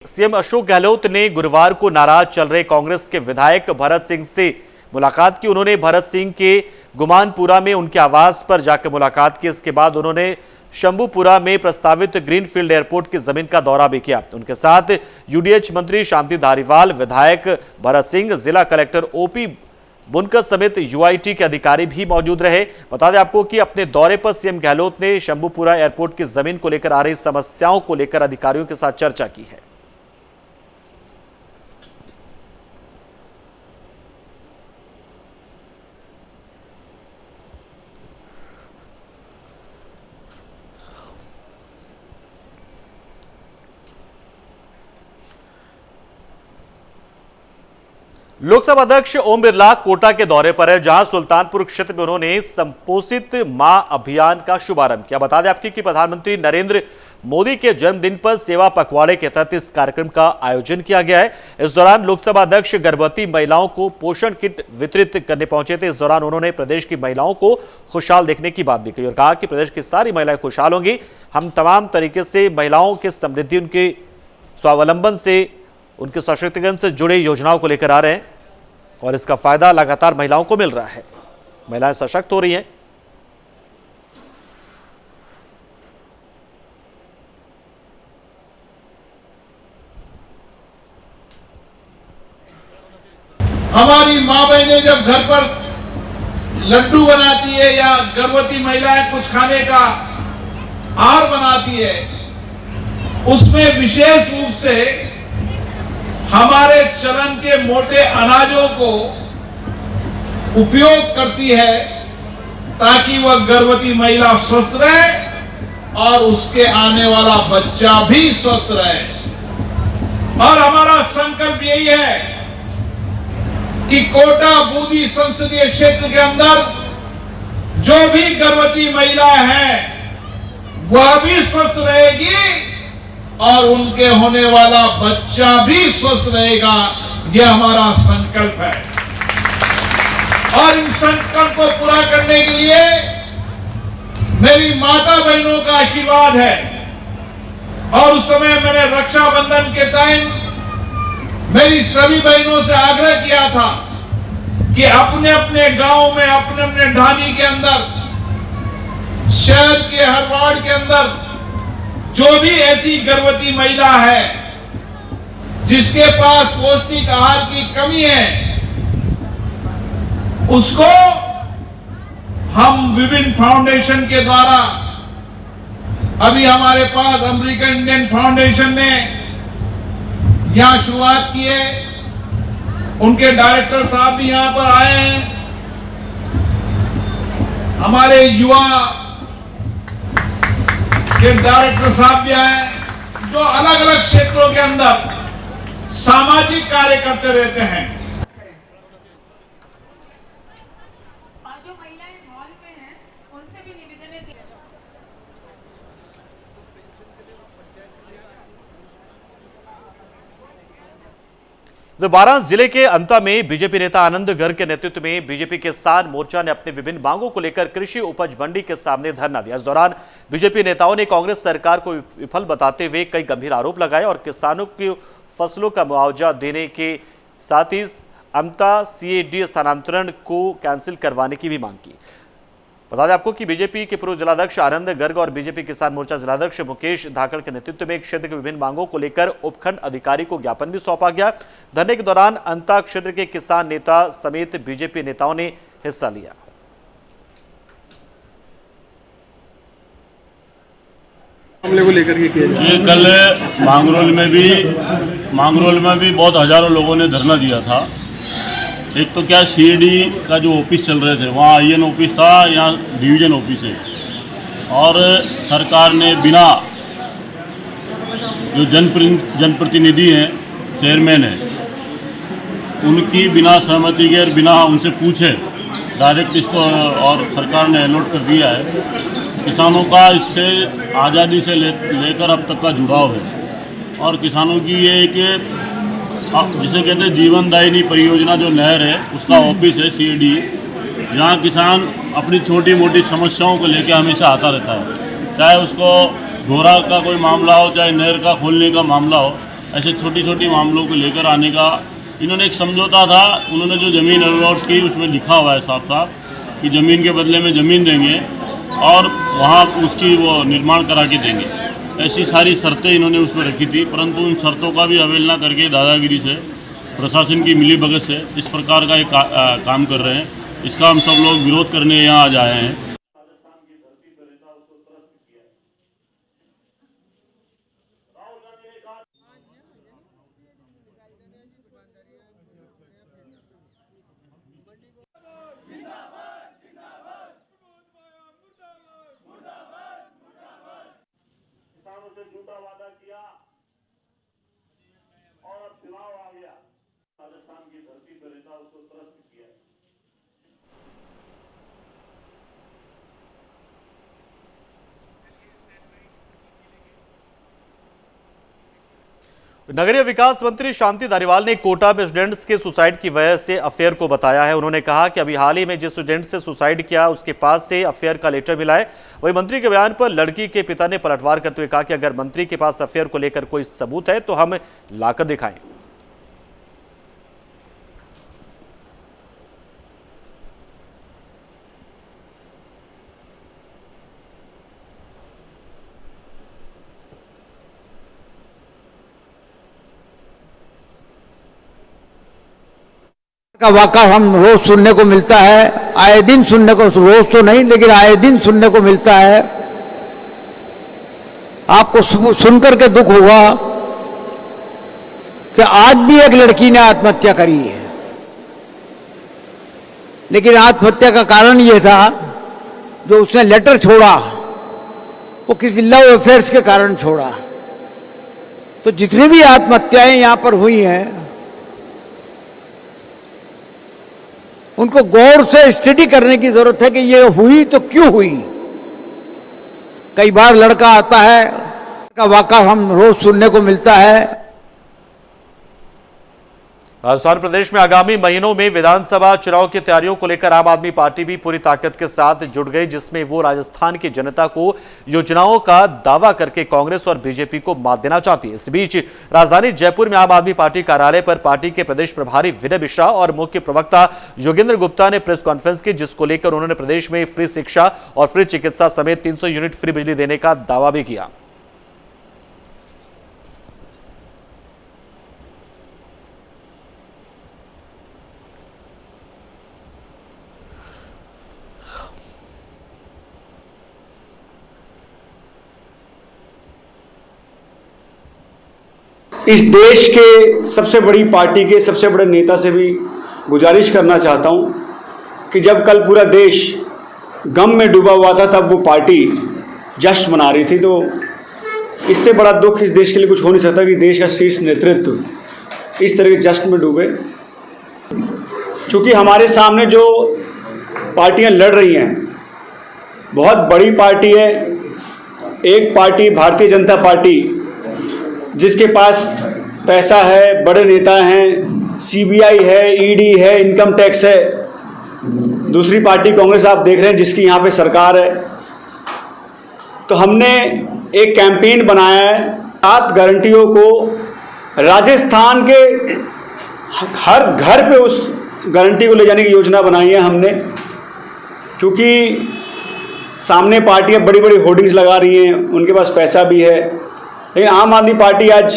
CM Ashok Gehlot ने गुरुवार को नाराज चल रहे कांग्रेस के विधायक भरत सिंह से मुलाकात की। उन्होंने भरत सिंह के गुमानपुरा में उनके आवास पर जाकर मुलाकात की। इसके बाद उन्होंने शंभूपुरा में प्रस्तावित ग्रीनफील्ड एयरपोर्ट की जमीन का दौरा भी किया। उनके साथ यूडीएच मंत्री शांति धारीवाल, विधायक भरत सिंह, जिला कलेक्टर ओपी बुनकर समेत यूआईटी के अधिकारी भी मौजूद रहे। बता दें आपको कि अपने दौरे पर सीएम गहलोत ने शंभूपुरा एयरपोर्ट की जमीन को लेकर आ रही समस्याओं को लेकर अधिकारियों के साथ चर्चा की है। लोकसभा अध्यक्ष ओम बिरला कोटा के दौरे पर है, जहां सुल्तानपुर क्षेत्र में उन्होंने संपोषित मां अभियान का शुभारंभ किया। बता दें आपकी कि प्रधानमंत्री नरेंद्र मोदी के जन्मदिन पर सेवा पखवाड़े के तहत इस कार्यक्रम का आयोजन किया गया है। इस दौरान लोकसभा अध्यक्ष गर्भवती महिलाओं को पोषण किट वितरित करने पहुंचे थे। इस दौरान उन्होंने प्रदेश की महिलाओं को खुशहाल देखने की बात भी कही और कहा कि प्रदेश की सारी महिलाएं खुशहाल होंगी। हम तमाम तरीके से महिलाओं के समृद्धि, उनके स्वावलंबन से, उनके सशक्तिकरण से जुड़े योजनाओं को लेकर आ रहे हैं और इसका फायदा लगातार महिलाओं को मिल रहा है। महिलाएं सशक्त हो रही हैं। हमारी माँ बहनें जब घर पर लड्डू बनाती है या गर्भवती महिलाएं कुछ खाने का आहार बनाती है, उसमें विशेष रूप से हमारे चलन के मोटे अनाजों को उपयोग करती है ताकि वह गर्भवती महिला स्वस्थ रहे और उसके आने वाला बच्चा भी स्वस्थ रहे। और हमारा संकल्प यही है कि कोटा बूंदी संसदीय क्षेत्र के अंदर जो भी गर्भवती महिला है वह भी स्वस्थ रहेगी और उनके होने वाला बच्चा भी स्वस्थ रहेगा। यह हमारा संकल्प है और इन संकल्प को पूरा करने के लिए मेरी माता बहनों का आशीर्वाद है। और उस समय मैंने रक्षाबंधन के टाइम मेरी सभी बहनों से आग्रह किया था कि अपने अपने गांव में, अपने अपने ढाणी के अंदर, शहर के हर वार्ड के अंदर जो भी ऐसी गर्भवती महिला है जिसके पास पौष्टिक आहार की कमी है, उसको हम विभिन्न फाउंडेशन के द्वारा, अभी हमारे पास अमेरिकन इंडियन फाउंडेशन ने यहां शुरुआत की है। उनके डायरेक्टर साहब भी यहां पर आए हैं। हमारे युवा के डायरेक्टर साहब भी आए, जो अलग अलग क्षेत्रों के अंदर सामाजिक कार्य करते रहते हैं। और जो महिलाएं मॉल पे हैं, उनसे भी निवेदन है। बारां जिले के अंता में बीजेपी नेता आनंद गर्ग के नेतृत्व में बीजेपी किसान मोर्चा ने अपनी विभिन्न मांगों को लेकर कृषि उपज मंडी के सामने धरना दिया। इस दौरान बीजेपी नेताओं ने कांग्रेस सरकार को विफल बताते हुए कई गंभीर आरोप लगाए और किसानों की फसलों का मुआवजा देने के साथ ही अंता सीएडी स्थानांतरण को कैंसिल करवाने की भी मांग की। बता दें आपको कि बीजेपी के पूर्व जिलाध्यक्ष आनंद गर्ग और बीजेपी किसान मोर्चा जिलाध्यक्ष मुकेश धाकड़ के नेतृत्व में क्षेत्र के विभिन्न मांगों को लेकर उपखंड अधिकारी को ज्ञापन भी सौंपा गया। धरने के दौरान अंता क्षेत्र के किसान नेता समेत बीजेपी नेताओं ने हिस्सा लिया। मामले को लेकर के ये कल मांगरोल में भी बहुत हजारों लोगों ने धरना दिया था। एक तो क्या सीएडी का जो ऑफिस चल रहे थे, वहाँ आईएन ऑफिस था, यहाँ डिवीजन ऑफिस है, और सरकार ने बिना जो जनप्रतिनिधि हैं, चेयरमैन है, उनकी बिना सहमति के और बिना उनसे पूछे डायरेक्ट इसको, और सरकार ने अलॉट कर दिया है। किसानों का इससे आज़ादी से लेकर अब तक का जुड़ाव है और किसानों की ये एक जिसे कहते हैं जीवनदायिनी परियोजना जो नहर है, उसका ऑफिस है सीएडी, जहाँ किसान अपनी छोटी मोटी समस्याओं को लेकर हमेशा आता रहता है। चाहे उसको घोरा का कोई मामला हो, चाहे नहर का खोलने का मामला हो, ऐसे छोटी छोटी मामलों को लेकर आने का इन्होंने एक समझौता था। उन्होंने जो ज़मीन अलॉट की उसमें लिखा हुआ है साफ साफ कि ज़मीन के बदले में ज़मीन देंगे और वहाँ उसकी वो निर्माण करा के देंगे। ऐसी सारी शर्तें इन्होंने उसमें रखी थी, परंतु उन शर्तों का भी अवहेलना करके दादागिरी से, प्रशासन की मिलीभगत से इस प्रकार का एक काम कर रहे हैं। इसका हम सब लोग विरोध करने यहाँ आज आए हैं। किसानों से झूठा वादा किया और अब चुनाव आ गया, राजस्थान की धरती पर रहता उसको त्रस्त किया। नगरीय विकास मंत्री शांति धारीवाल ने कोटा में स्टूडेंट्स के सुसाइड की वजह से अफेयर को बताया है। उन्होंने कहा कि अभी हाल ही में जिस स्टूडेंट से सुसाइड किया उसके पास से अफेयर का लेटर मिला है। वही मंत्री के बयान पर लड़की के पिता ने पलटवार करते हुए कहा कि अगर मंत्री के पास अफेयर को लेकर कोई सबूत है तो हम लाकर दिखाएं। का वाक़ा हम रोज सुनने को मिलता है, आए दिन सुनने को, रोज तो नहीं लेकिन आए दिन सुनने को मिलता है। आपको सुनकर के दुख होगा कि आज भी एक लड़की ने आत्महत्या करी है, लेकिन आत्महत्या का कारण यह था जो उसने लेटर छोड़ा वो किसी लव अफेयर्स के कारण छोड़ा। तो जितनी भी आत्महत्याएं यहां पर हुई हैं उनको गौर से स्टडी करने की जरूरत है कि ये हुई तो क्यों हुई। कई बार लड़का आता है का वाक़ा हम रोज सुनने को मिलता है। राजस्थान प्रदेश में आगामी महीनों में विधानसभा चुनाव की तैयारियों को लेकर आम आदमी पार्टी भी पूरी ताकत के साथ जुट गई, जिसमें वो राजस्थान की जनता को योजनाओं का दावा करके कांग्रेस और बीजेपी को मात देना चाहती है। इस बीच राजधानी जयपुर में आम आदमी पार्टी कार्यालय पर पार्टी के प्रदेश प्रभारी विनय मिश्रा और मुख्य प्रवक्ता योगेंद्र गुप्ता ने प्रेस कॉन्फ्रेंस की, जिसको लेकर उन्होंने प्रदेश में फ्री शिक्षा और फ्री चिकित्सा समेत 300 यूनिट फ्री बिजली देने का दावा भी किया। इस देश के सबसे बड़ी पार्टी के सबसे बड़े नेता से भी गुजारिश करना चाहता हूं कि जब कल पूरा देश गम में डूबा हुआ था तब वो पार्टी जश्न मना रही थी, तो इससे बड़ा दुख इस देश के लिए कुछ हो नहीं सकता कि देश का शीर्ष नेतृत्व इस तरह के जश्न में डूबे। चूँकि हमारे सामने जो पार्टियां लड़ रही हैं बहुत बड़ी पार्टी है। एक पार्टी भारतीय जनता पार्टी जिसके पास पैसा है, बड़े नेता हैं, सीबीआई है, ईडी है, इनकम टैक्स है। दूसरी पार्टी कांग्रेस आप देख रहे हैं जिसकी यहाँ पे सरकार है। तो हमने एक कैंपेन बनाया है 7 गारंटियों को राजस्थान के हर घर पे उस गारंटी को ले जाने की योजना बनाई है हमने, क्योंकि सामने पार्टियां बड़ी बड़ी होर्डिंग्स लगा रही हैं, उनके पास पैसा भी है, लेकिन आम आदमी पार्टी आज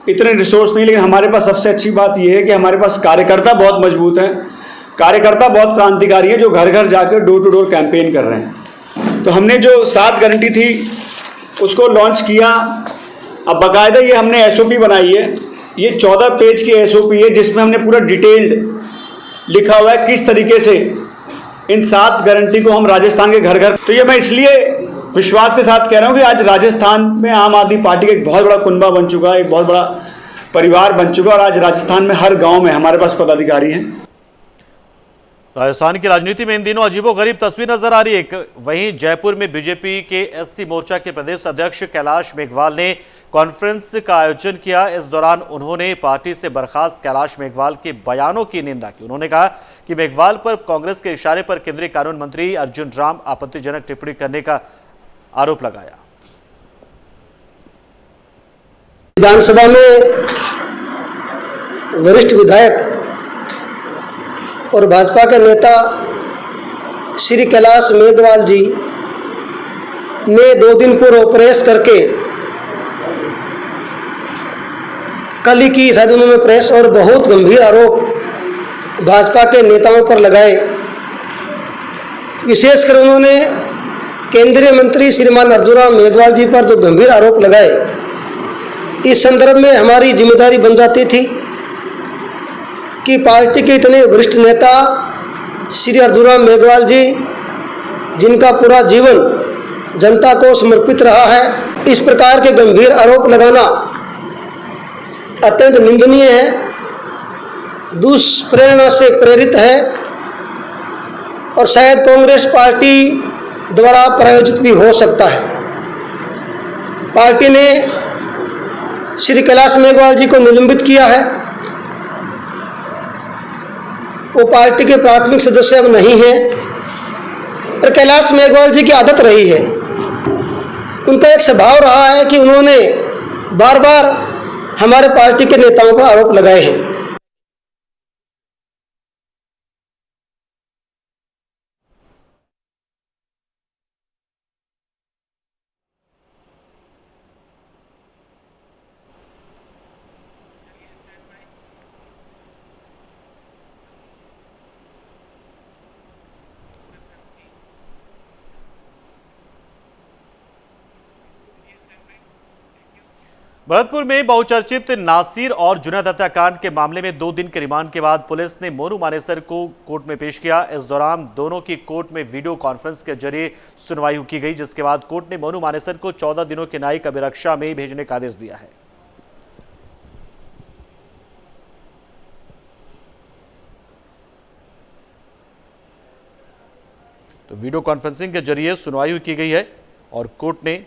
इतने रिसोर्स नहीं। लेकिन हमारे पास सबसे अच्छी बात यह है कि हमारे पास कार्यकर्ता बहुत मजबूत हैं, कार्यकर्ता बहुत क्रांतिकारी हैं जो घर घर जाकर डोर टू डोर कैंपेन कर रहे हैं। तो हमने जो 7 गारंटी थी उसको लॉन्च किया। अब बाकायदा ये हमने एसओपी बनाई है, ये 14 पेज की एसओपी है जिसमें हमने पूरा डिटेल्ड लिखा हुआ है किस तरीके से इन 7 गारंटी को हम राजस्थान के घर घर। तो ये मैं इसलिए विश्वास के साथ कह रहा हूँ कि आज राजस्थान में आम आदमी पार्टी का एक बहुत बड़ा कुनबा बन चुका है, एक बहुत बड़ा परिवार बन चुका है और आज राजस्थान में हर गांव में हमारे पास पदाधिकारी हैं। राजस्थान की राजनीति में इन दिनों अजीबोगरीब तस्वीर नजर आ रही है। वहीं जयपुर में बीजेपी के एससी मोर्चा के प्रदेश अध्यक्ष कैलाश मेघवाल ने कॉन्फ्रेंस का आयोजन किया। इस दौरान उन्होंने पार्टी से बर्खास्त कैलाश मेघवाल के बयानों की निंदा की। उन्होंने कहा कि मेघवाल पर कांग्रेस के इशारे पर केंद्रीय कानून मंत्री अर्जुन राम आपत्तिजनक टिप्पणी करने का आरोप लगाया। विधानसभा में वरिष्ठ विधायक और भाजपा के नेता श्री कैलाश मेघवाल जी ने 2 दिन पूर्व प्रेस करके कल ही की शायद उन्होंने प्रेस और बहुत गंभीर आरोप भाजपा के नेताओं पर लगाए। विशेषकर उन्होंने केंद्रीय मंत्री श्रीमान अर्जुन मेघवाल जी पर जो गंभीर आरोप लगाए, इस संदर्भ में हमारी जिम्मेदारी बन जाती थी कि पार्टी के इतने वरिष्ठ नेता श्री अर्जुन मेघवाल जी, जिनका पूरा जीवन जनता को समर्पित रहा है, इस प्रकार के गंभीर आरोप लगाना अत्यंत निंदनीय है, दुष्प्रेरणा से प्रेरित है और शायद कांग्रेस पार्टी द्वारा प्रायोजित भी हो सकता है। पार्टी ने श्री कैलाश मेघवाल जी को निलंबित किया है। वो पार्टी के प्राथमिक सदस्य अब नहीं हैं और कैलाश मेघवाल जी की आदत रही है, उनका एक स्वभाव रहा है कि उन्होंने बार बार हमारे पार्टी के नेताओं पर आरोप लगाए हैं। भरतपुर में बहुचर्चित नासिर और जुनैद हत्याकांड के मामले में 2 दिन के रिमांड के बाद पुलिस ने मोनू मानेसर को कोर्ट में पेश किया। इस दौरान दोनों की कोर्ट में वीडियो कॉन्फ्रेंस के जरिए सुनवाई की गई, जिसके बाद कोर्ट ने मोनू मानेसर को 14 दिनों की न्यायिक अभिरक्षा में भेजने का आदेश दिया है। तो वीडियो कॉन्फ्रेंसिंग के जरिए सुनवाई की गई है और कोर्ट ने